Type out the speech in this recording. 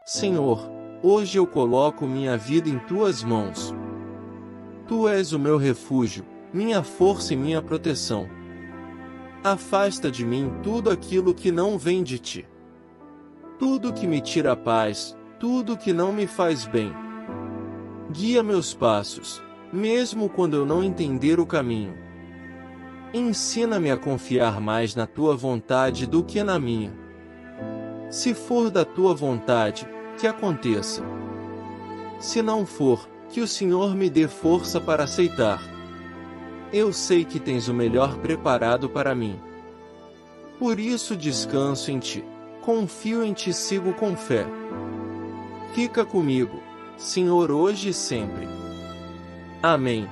Senhor, hoje eu coloco minha vida em tuas mãos. Tu és o meu refúgio, minha força e minha proteção. Afasta de mim tudo aquilo que não vem de ti. Tudo que me tira a paz, tudo que não me faz bem. Guia meus passos, mesmo quando eu não entender o caminho. Ensina-me a confiar mais na tua vontade do que na minha. Se for da tua vontade, que aconteça. Se não for, que o Senhor me dê força para aceitar. Eu sei que tens o melhor preparado para mim. Por isso descanso em ti, confio em ti e sigo com fé. Fica comigo, Senhor, hoje e sempre. Amém.